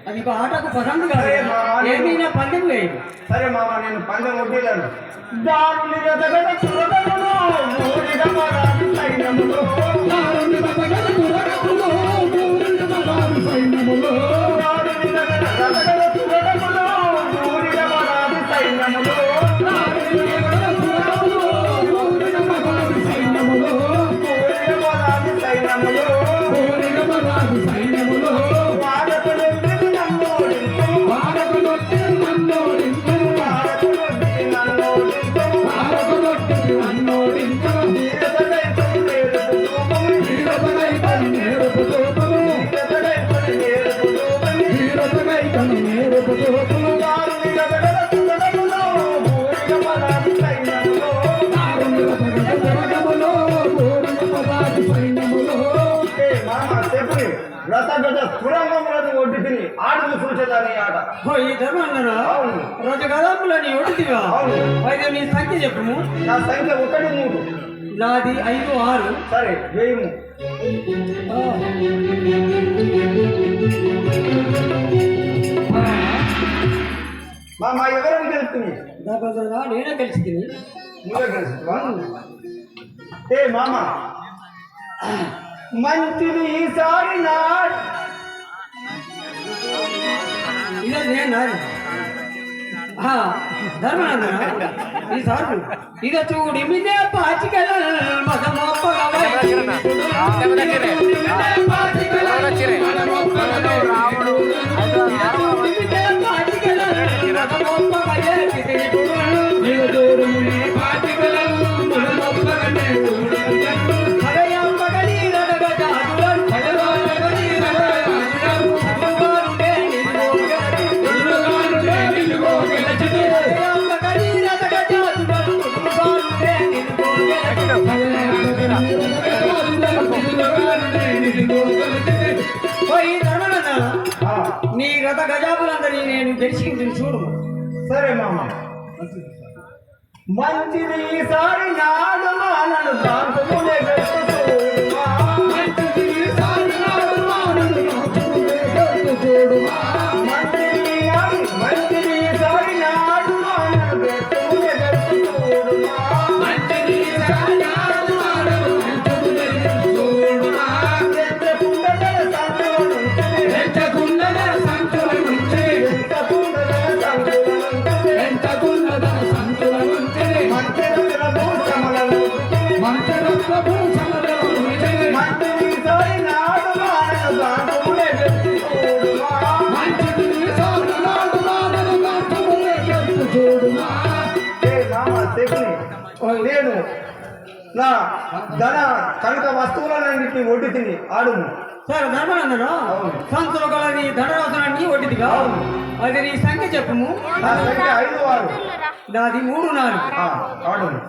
అది ఆటకు పసందు కాదు. ఏమైనా పందెం లేదు. సరే మామ, నేను పందెం కొట్టేదాను. దారుని వెతగడ చురగములో మూడిగ మరాలు సైన్యములో, దారుని వెతగడ చురగములో మూడిగ మరాలు సైన్యములో, దారుని వెతగడ చురగములో మూడిగ మరాలు సైన్యములో, దారుని వెతగడ చురగములో మూడిగ మరాలు సైన్యములో, మూడిగ మరాలు సైన్యములో, మూడిగ మరాలు సైన్యములో, వాడకులొత్తి నన్నోడించు, వాడకులొత్తి నన్నోడించు, వాడకులొత్తి నన్నోడించు, వాడకులొత్తి నన్నోడించు, వీరతడైపడి నేరుపు రూపము, వీరతడైపడి నేరుపు రూపము, వీరతడైపడి నేరుపు రూపము, వీరతడైపడి నేరుపు రూపము, దారుని వెతగడ చురగములో మూడిగ మరాలు సైన్యములో, దారుని వెతగడ చురగములో మూడిగ మరాలు సైన్యములో. ఏ మామ చెప్పి రథగజ స్థురంగములను ఒడ్డి తిని ఆటలు చూసేదాని ఆట. ఈ ధర్మన్నరా అవును. రజగదాములని ఒడిదిగా. అవును. అయితే నీ సంఖ్య చెప్పుము. నా సంఖ్య 1 3. నాది 5 6. సరే వేయము. మా ఎవరని తెలుస్తుంది? నేనే కలిసి తిని. నువ్వే తెలుస్తుందా? ఏ మామ మంచిది ఈసారి నా ఇదే నేను ధర్మనందన ఈసారి ఇక చూడి మిదే పాచికల నీ గత గజాపులందరినీ నేను గెలిచి చూడు. సరే మామ, మంచిది ఈసారి నాడు మానను దాంతమునే గట్టు చూడుమా, మంచిది ఈసారి నాడు మానను దాంతమునే గట్టు చూడుమా, మంచిది ఈసారి నాడు మానను గట్టుమునే గట్టు చూడుమా, మంచిది ఈసారి నాడు మానను గట్టుమునే గట్టు చూడుమా, ఎంతకుండగల సంచుల నుంచి, ఎంతకుండగల సంచుల నుంచి, ఎంతకుండగల సంచుల నుంచి, ఎంతకుండగల సంచుల నుంచి, మంచరత్న భూషమలను మంచరత్న భూషమలను మంచిది ఈసారి నాడు మానను దాంతమునే గట్టు చూడుమా, మంచిది ఈసారి నాడు మానను దాంతమునే గట్టు చూడుమా. ఏ మామ చెప్పని నేను నా ధన కనుక వస్తువులన్నింటినీ ఒడ్డు తిని ఆడుము. సరే ధర్మనందన సంతుల గల నీ ధనరాశులన్నీ ఒడ్డిదిగా. అది నీ సంఖ్య చెప్పుము. నా సంఖ్య 5 6. నాది 3 4. ఆడుము.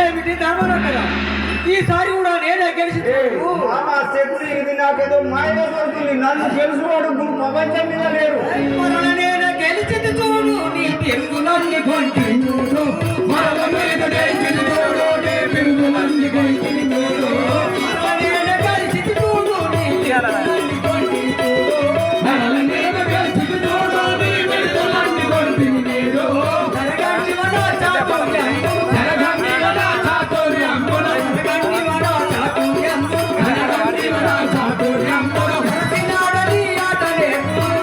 ఏమిటి ధర్మనందన ఈసారి కూడా నేనే గెలిచి మామ చెప్పుని ఇది నాకేదో మాయగా దొరుకుతుంది. నన్ను గెలుచువాడు ప్రపంచం మీద లేరు. నేనే గెలిచింది చూడు, నీ పెరుగులన్నీ కొంటి చూడు, మరల మీద గెలిచింది చూడు, నీ పెరుగులన్నీ కొంటి చూడు, నేనే గెలిచింది చూడు, నీ పెరుగులన్నీ కొంటి చూడు, మరల మీద గెలిచింది చూడు, నీ పెరుగులన్నీ కొంటి చూడు, జరగండి వడా చాతుర్యం, జరగండి వడా చాతుర్యం, జరగండి వడా చాతుర్యం, జరగండి వడా చాతుర్యం, కలిసినాడని ఆటనే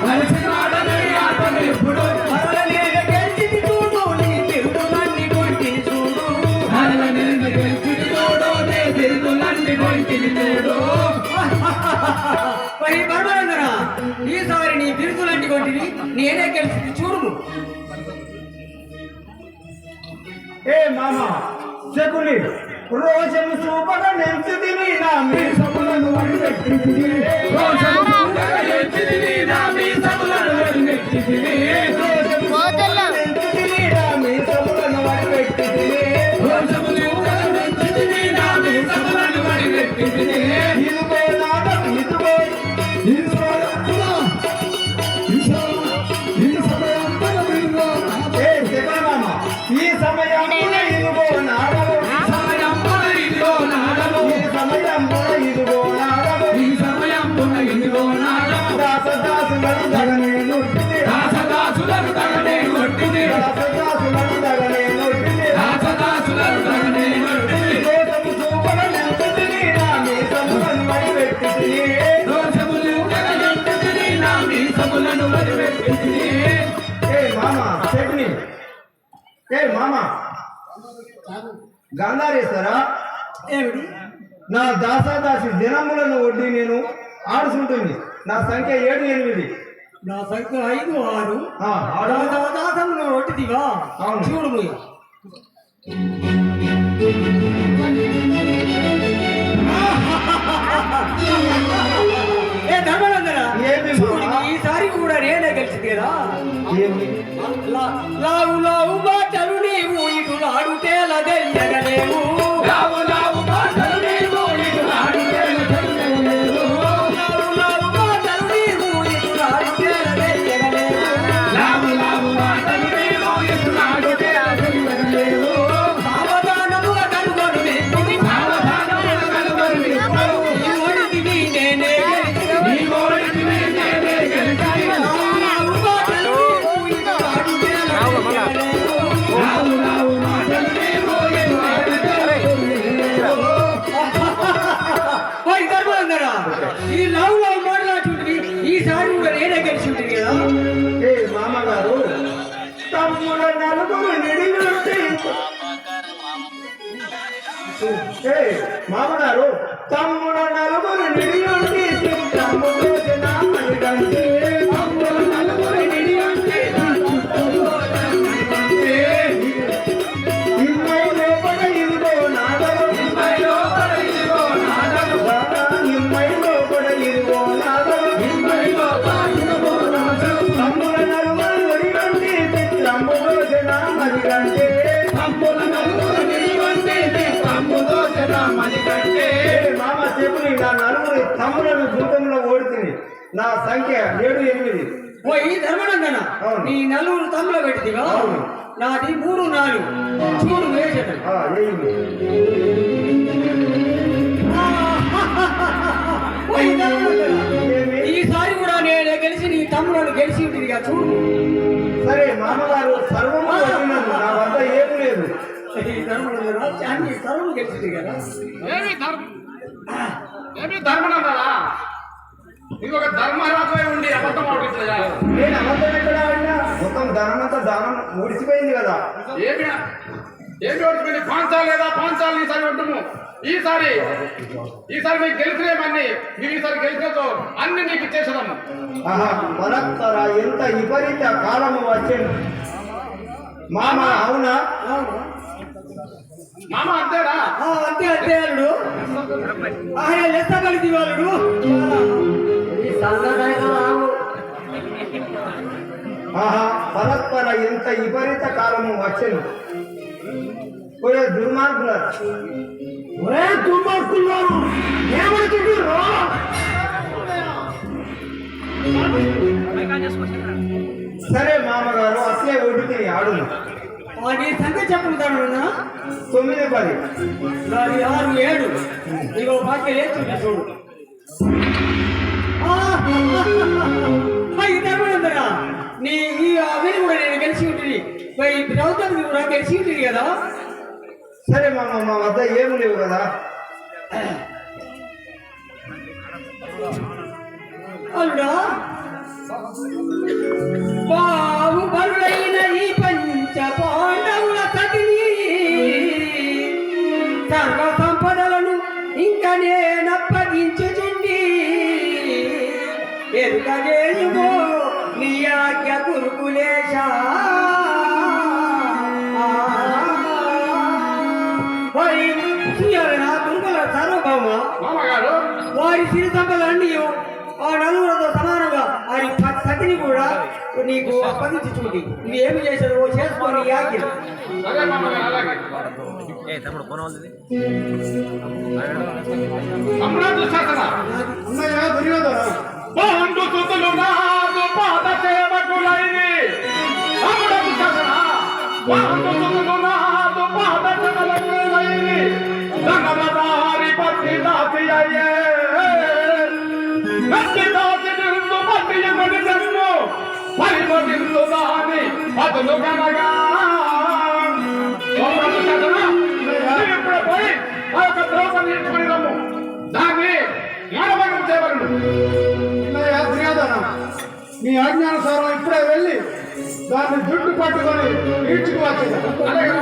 కలిసినాడని ఆటనే ఇప్పుడు మరల నేను గెలిచింది చూడు, నీ పెరుగులన్నీ కొంటి చూడు, మరల నేను గెలిచింది చూడు, నీ పెరుగులన్నీ కొంటి చూడు. మరి పరమేంద్ర ఈసారి నీ బిరుదులన్నీ కొట్టిని నేనే గెలిచింది చూడు. ఏ మామ చెకుని రోజము చూపగా నెంచి తిని నా మీసములను వడిపెట్టి తిని, రోజము చూపగా నెంచి తిని నా మీసములను వడిపెట్టి తిని, రోజము చూపగా నెంచి తిని నా మీసములను వడిపెట్టి తిని, రోజము చూపగా నెంచి తిని నా మీసములను వడిపెట్టి తిని, ఇదిగో నాదం ఇదిగో ఇదిగో ఈ సమయం ఇదిగో నాదం మామ గంధారేస్తారా? ఏమిటి? నా దాసాదాసి దినములను వడ్డీ నేను ఆడుతుంటుంది. నా సంఖ్య 7, 8. నా సంఖ్య 5, 6. ఆ, ఆడు. దాసమును ఒట్టిదివా? అవును. చూడు పోయి. ఏ ధర్మనందన, ఏమి చూడు, మామ? ఈసారి కూడా నేనే గెలిచింది కదా. ఏమి? లావు లావు బాటలు నీవు ఇటు ఆడుతేలా తెలియగలేవు. లావు లావు మాటలు నీవు ఇటు ఆడుతేలా తెలియగలేవు. లావు లావు బాటలు నీవు ఇటు ఆడుతేలా తెలియగలేవు. లావు లావు మాటలు నీవు ఇటు ఆడుతేలా తెలియగలేవు. సావధానముగా కనుగొను నిన్ను. సావధానముగా కనుగొను నిన్ను. ఈ ఒడిదివి నేనే గెలిచిన. నీ ఓడితివి నేనే గెలిచాను. లావు లావు బాటలు నీవు ఇటు ఆడుతేలా తెలియగలేవు. లావు లావు మాటలు నీవు ఇటు ఆడుతేలా తెలియగలేవు. ఓయ్ ధర్మనందన, ఈ లావు లావు మాట్లాడుతుంది ఈసారి కూడా నేనే గెలిచి ఉంటుంది కదా. ఏ మామగారు, తమ్ముల నలుగురు నిడిలుంటే ఏ మామగారు, తమ్ముల నలుగురు నిడిలుంటే తమ్ముడు నామలిగంటే. తమ్ముల నలుగురు నిడిలుంటే ఇమ్మై లోపల ఇదిగో నాదరు. ఇమ్మై లోపల ఇదిగో నాదరు. ఇమ్మై లోపల ఇదిగో నాదరు. ఇమ్మై లోపల ఇదిగో నాదరు. తమ్ముల నలుగురు నిడిలుంటే తమ్ముడు నామలిగంటే. తమ్ముల నలుగురు నిడిలుంటే తమ్ముడు నామలిగంటే. మామ చెప్పుని నా నలుగురు తమ్ములను దూతంలో ఓడుతుంది. నా సంఖ్య 7, 8. ఓయ్ ధర్మనందన, అవును. నీ నలుగురు తమ్ముల పెట్టిదిగా. అవును. నాది 3, 4. చూడు వేసేది. ఏమి? ఓయ్ ధర్మనందన, ఏమి? ఈసారి కూడా నేనే గెలిచి నీ తమ్ములను గెలిచి ఉంటుందిగా. చూడు. సరే మామగారు, సర్వము వదిలినది. నా వద్ద ఏమీ లేదు. ఈ ధర్మనందన అన్ని సర్వం గెలిచింది కదా. ఏమి ధర్మనందనా? నీకు ఒక ధర్మరాజు ఉండి అబద్ధం ఆడుతున్నా. నేను అబద్ధం ఎక్కడ ఆడినా? మొత్తం ధనమంతా దానం ముడిచిపోయింది కదా. ఏమి ఏమి ఓడిపోయింది? పాంచాలు లేదా? పాంచాలు ఈసారి ఉంటాము. ఈసారి మీకు గెలిచినేమన్నీ మీరు ఈసారి గెలిచినతో అన్ని నీకు ఇచ్చేసాము. ఆహా, పరత్తర ఎంత విపరీత కాలము వచ్చేను. మామ అవునా? అవును. మామ అంతేనా? అంతే అంతే అల్లుడు. ఆయన లెక్క కలిసి వాళ్ళుడు. ఆహా, పరస్పర ఎంత విపరీత కాలము వచ్చేను. ఒరే దుర్మార్గులారా, ఒరే దుర్మార్గులారు, ఏమనుకుంటున్నారు? సరే మామగారు, అట్లే ఒడ్డుకి ఆడును. నీ సంగతి చెప్పుకుంటాను. 9, 10. నాది 6, 7. ఇగో బాకీ లేస్తుంది చూడు. ధర్మనందరా, నీ ఈ అవిని కూడా నేను గెలిచి ఉంటుంది. ఈ ప్రభుత్వం కూడా గెలిచి ఉంటుంది కదా. సరే మామ, మా వద్ద ఏమి లేవు కదా. అల్లుడా, బాహుబలుడైన ఈ పంచ పాండవుల సతిని సర్వ సంపదలను ఇంకా నేనప్పగించుచుండి ఎరుకజేయుమో నీ ఆజ్ఞ కురుకులేశా. నా దుర్గల సార్వభౌమ, మామగారు వారి సిరి సంపదలన్నీ ఆ నలుగురితో సమానంగా ఆయన సతిని కూడా నీకు అప్పగించి చూడి. నువ్వు ఏమి చేశావు చేసుకొని యాకి. అదే మామగారు, అలాగే సమ్రాట్ శాసన ఉన్నాయా దుర్యోధన? బాండు సుతులు నాదు పాద సేవకులైని. సమ్రాట్ శాసన బాండు సుతులు నాదు పాద సేవకులైని. ధనమదారి పత్తి దాసి అయ్యే పత్తి దాసి నిందు పత్తి ఎగడి జన్ము పరిమతిందు దాని అతను కనగా. సమ్రాట్ శాసన ఇప్పుడే పోయి ఆ యొక్క ద్రౌపది తీసుకుని రమ్ము. దాన్ని జ్ఞానభంగం చేయవలను. ఉన్నాయా దుర్యోధన? నీ ఆజ్ఞానుసారం ఇప్పుడే వెళ్ళి దాన్ని జుట్టు పట్టుకొని ఈడ్చుకు వచ్చేదా అలాగే